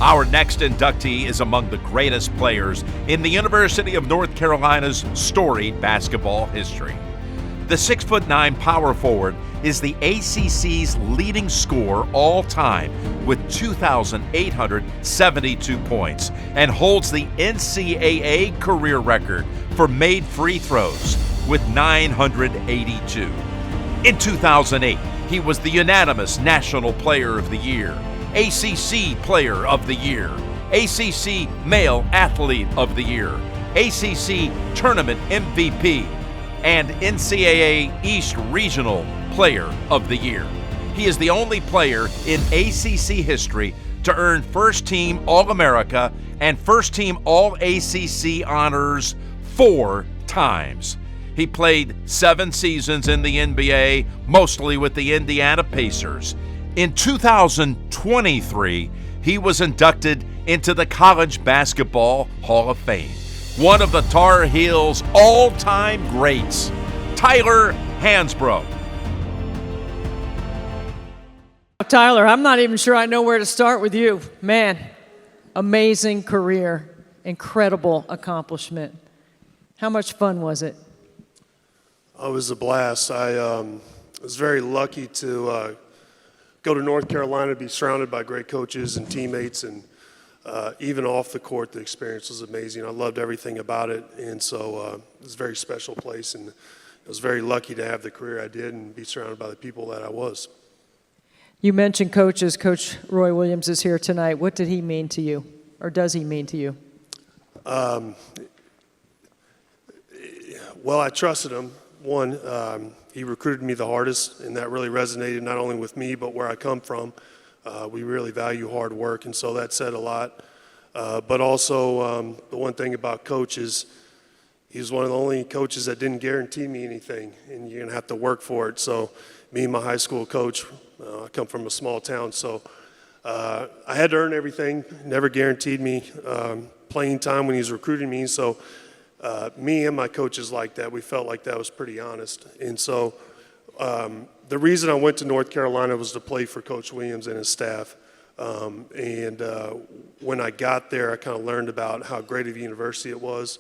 Our next inductee is among the greatest players in the University of North Carolina's storied basketball history. The 6'9" power forward is the ACC's leading scorer all time with 2,872 points and holds the NCAA career record for made free throws with 982. In 2008, he was the unanimous National Player of the Year, ACC Player of the Year, ACC Male Athlete of the Year, ACC Tournament MVP, and NCAA East Regional Player of the Year. He is the only player in ACC history to earn first-team All-America and first-team All-ACC honors 4 times. He played 7 seasons in the NBA, mostly with the Indiana Pacers. In 2023, he was inducted into the College Basketball Hall of Fame. One of the Tar Heels' all-time greats, Tyler Hansbrough. Tyler, I'm not even sure I know where to start with you. Man, amazing career, incredible accomplishment. How much fun was it? It was a blast. I was very lucky to go to North Carolina, be surrounded by great coaches and teammates, and even off the court, the experience was amazing. I loved everything about it, and so it was a very special place, and I was very lucky to have the career I did and be surrounded by the people that I was. You mentioned coaches. Coach Roy Williams is here tonight. What did he mean to you, or does he mean to you? Well, I trusted him. One, he recruited me the hardest, and that really resonated not only with me but where I come from. We really value hard work, and so that said a lot. But also, the one thing about Coach is he was one of the only coaches that didn't guarantee me anything, and you're going to have to work for it. So me and my high school coach, I come from a small town, so I had to earn everything, never guaranteed me playing time when he was recruiting me. So me and my coaches like that. We felt like that was pretty honest. And so the reason I went to North Carolina was to play for Coach Williams and his staff. When I got there, I kind of learned about how great of a university it was,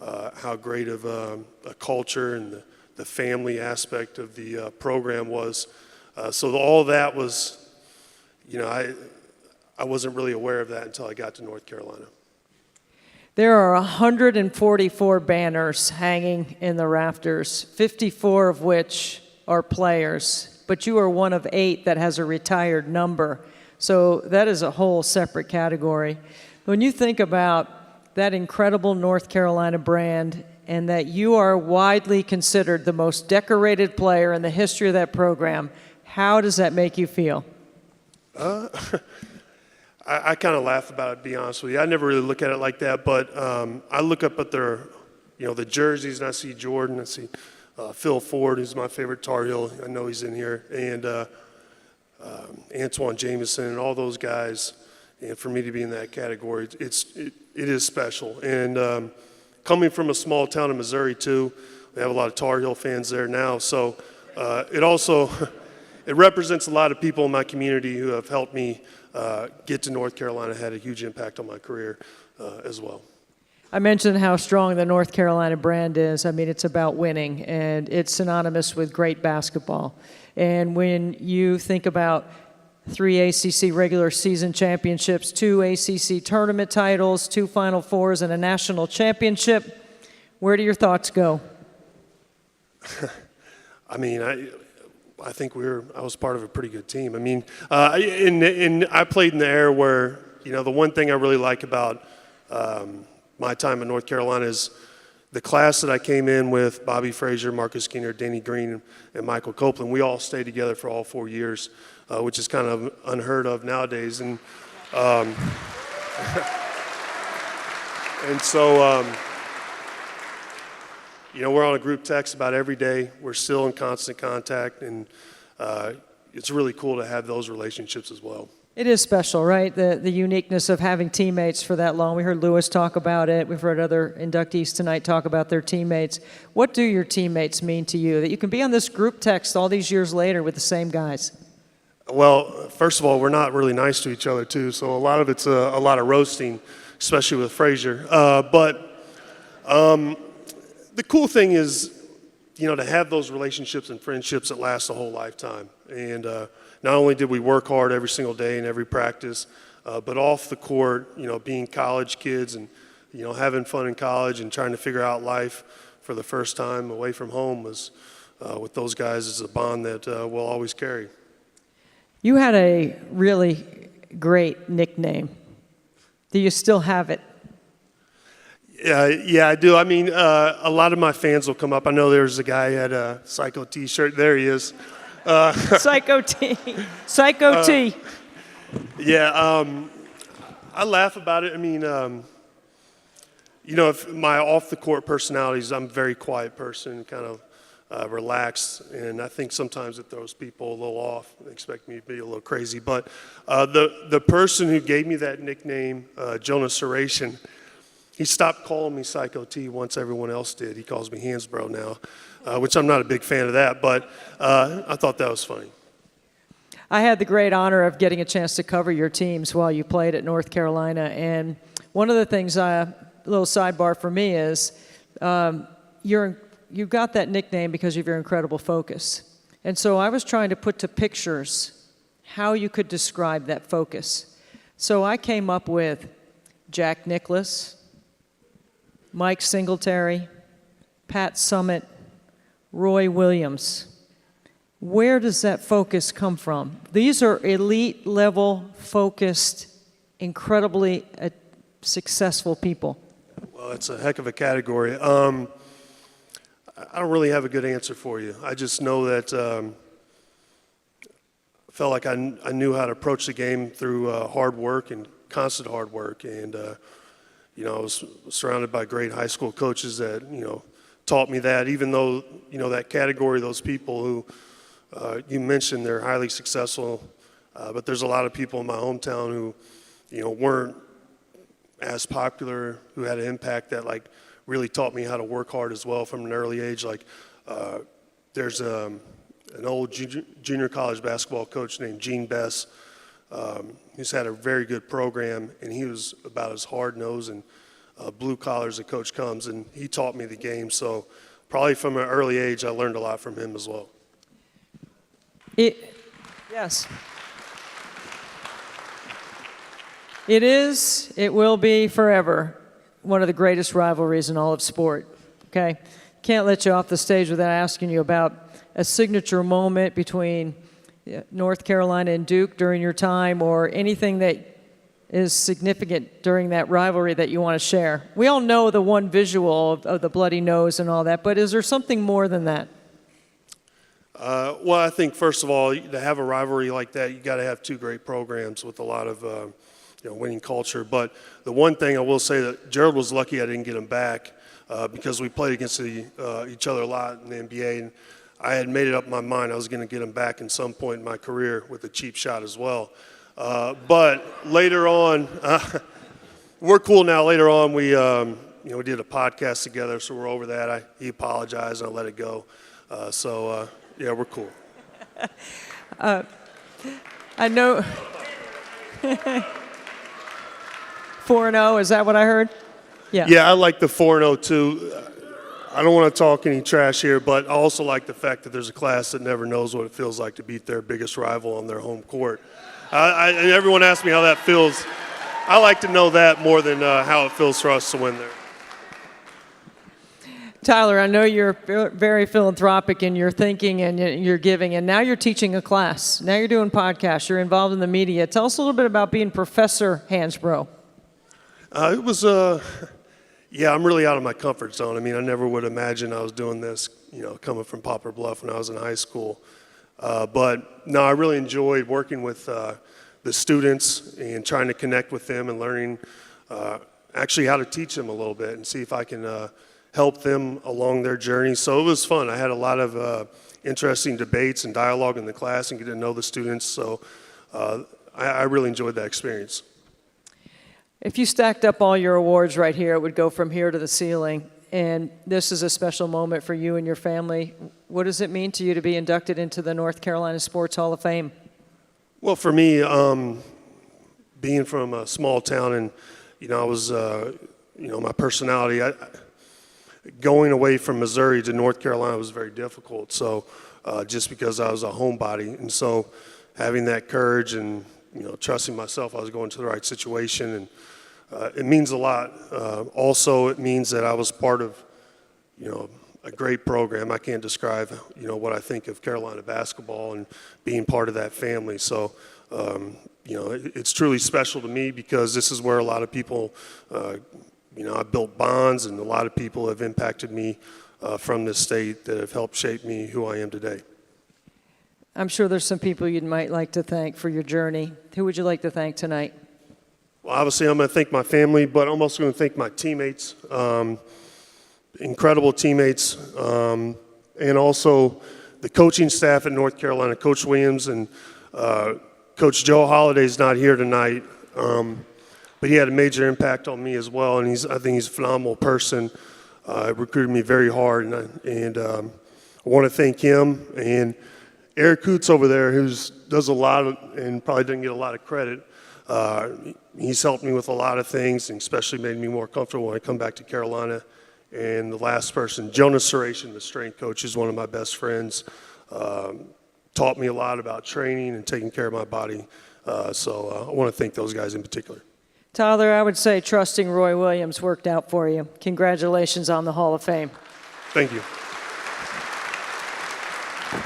how great of a culture and the family aspect of the program was. So all that was, I wasn't really aware of that until I got to North Carolina. There are 144 banners hanging in the rafters, 54 of which are players, but you are one of 8 that has a retired number. So that is a whole separate category. When you think about that incredible North Carolina brand and that you are widely considered the most decorated player in the history of that program, how does that make you feel? I kind of laugh about it, to be honest with you. I never really look at it like that, but I look up at their, the jerseys, and I see Jordan, I see Phil Ford, who's my favorite Tar Heel. I know he's in here, and Antoine Jameson, and all those guys. And for me to be in that category, it is special. And coming from a small town in Missouri too, we have a lot of Tar Heel fans there now. So it also it represents a lot of people in my community who have helped me get to North Carolina, had a huge impact on my career as well. I mentioned how strong the North Carolina brand is. I mean, it's about winning, and it's synonymous with great basketball. And when you think about 3 ACC regular season championships, 2 ACC tournament titles, 2 Final Fours, and a national championship, where do your thoughts go? I mean, I think I was part of a pretty good team. I mean, I played in the era where, the one thing I really like about my time in North Carolina is the class that I came in with, Bobby Frazier, Marcus Skinner, Danny Green, and Michael Copeland. We all stayed together for all 4 years, which is kind of unheard of nowadays. And so, we're on a group text about every day. We're still in constant contact, and it's really cool to have those relationships as well. It is special, right? The uniqueness of having teammates for that long. We heard Lewis talk about it. We've heard other inductees tonight talk about their teammates. What do your teammates mean to you, that you can be on this group text all these years later with the same guys? Well, first of all, we're not really nice to each other, too, so a lot of it's a lot of roasting, especially with Frazier. But the cool thing is, to have those relationships and friendships that last a whole lifetime. And not only did we work hard every single day in every practice, but off the court, being college kids and, having fun in college and trying to figure out life for the first time away from home was, with those guys, is a bond that we'll always carry. You had a really great nickname. Do you still have it? Yeah, I do. I mean, a lot of my fans will come up. I know there's a guy who had a Psycho T-shirt. There he is. Psycho T. Psycho T. Yeah, I laugh about it. I mean, if my off-the-court personalities, I'm a very quiet person, kind of relaxed, and I think sometimes it throws people a little off. They expect me to be a little crazy. But the person who gave me that nickname, Jonas Saratian, he stopped calling me Psycho T once everyone else did. He calls me Hansbrough now, which I'm not a big fan of that, but I thought that was funny. I had the great honor of getting a chance to cover your teams while you played at North Carolina, and one of the things, a little sidebar for me is you got that nickname because of your incredible focus. And so I was trying to put to pictures how you could describe that focus. So I came up with Jack Nicklaus, Mike Singletary, Pat Summitt, Roy Williams. Where does that focus come from? These are elite level focused, incredibly successful people. Well, it's a heck of a category. I don't really have a good answer for you. I just know that I felt like I knew how to approach the game through hard work and constant hard work. And, I was surrounded by great high school coaches that, taught me that, even though, that category, those people who you mentioned, they're highly successful. But there's a lot of people in my hometown who, weren't as popular, who had an impact that, really taught me how to work hard as well from an early age. There's an old junior college basketball coach named Gene Bess, who's had a very good program, and he was about as hard-nosed and blue-collar as a coach comes, and he taught me the game. So probably from an early age, I learned a lot from him as well. Yes. It will be forever one of the greatest rivalries in all of sport, okay? Can't let you off the stage without asking you about a signature moment between North Carolina and Duke during your time, or anything that is significant during that rivalry that you want to share. We all know the one visual of the bloody nose and all that, but is there something more than that? Well, I think, first of all, to have a rivalry like that, you got to have two great programs with a lot of winning culture. But the one thing I will say, that Gerald was lucky I didn't get him back because we played against each other a lot in the NBA, and I had made it up in my mind I was going to get him back in some point in my career with a cheap shot as well. But later on, we're cool now. Later on, we did a podcast together, so we're over that. He apologized, and I let it go. Yeah, we're cool. I know. 4-0, is that what I heard? Yeah. Yeah, I like the 4-0 too. I don't want to talk any trash here, but I also like the fact that there's a class that never knows what it feels like to beat their biggest rival on their home court. And everyone asks me how that feels. I like to know that more than how it feels for us to win there. Tyler, I know you're very philanthropic in your thinking and your giving, and now you're teaching a class. Now you're doing podcasts. You're involved in the media. Tell us a little bit about being Professor Hansbrough. It was, I'm really out of my comfort zone. I mean, I never would imagine I was doing this, coming from Poplar Bluff when I was in high school. But no, I really enjoyed working with the students and trying to connect with them and learning actually how to teach them a little bit and see if I can help them along their journey. So it was fun. I had a lot of interesting debates and dialogue in the class and get to know the students. So I really enjoyed that experience. If you stacked up all your awards right here, it would go from here to the ceiling. And this is a special moment for you and your family. What does it mean to you to be inducted into the North Carolina Sports Hall of Fame? Well, for me, being from a small town and, I was, my personality, going away from Missouri to North Carolina was very difficult. So just because I was a homebody. And so having that courage and, trusting myself I was going to the right situation. And it means a lot. Also, it means that I was part of, a great program. I can't describe, what I think of Carolina basketball and being part of that family. So, it's truly special to me because this is where a lot of people, I built bonds and a lot of people have impacted me from this state that have helped shape me who I am today. I'm sure there's some people you might like to thank for your journey. Who would you like to thank tonight? Well, obviously, I'm going to thank my family, but I'm also going to thank my teammates. Incredible teammates, and also the coaching staff at North Carolina. Coach Williams and Coach Joe Holliday's not here tonight, but he had a major impact on me as well, and I think he's a phenomenal person. Recruited me very hard, and I want to thank him and Eric Coots over there, who does a lot and probably doesn't get a lot of credit. He's helped me with a lot of things, and especially made me more comfortable when I come back to Carolina. And the last person, Jonas Suration, the strength coach, is one of my best friends. Taught me a lot about training and taking care of my body. So I want to thank those guys in particular. Tyler, I would say trusting Roy Williams worked out for you. Congratulations on the Hall of Fame. Thank you.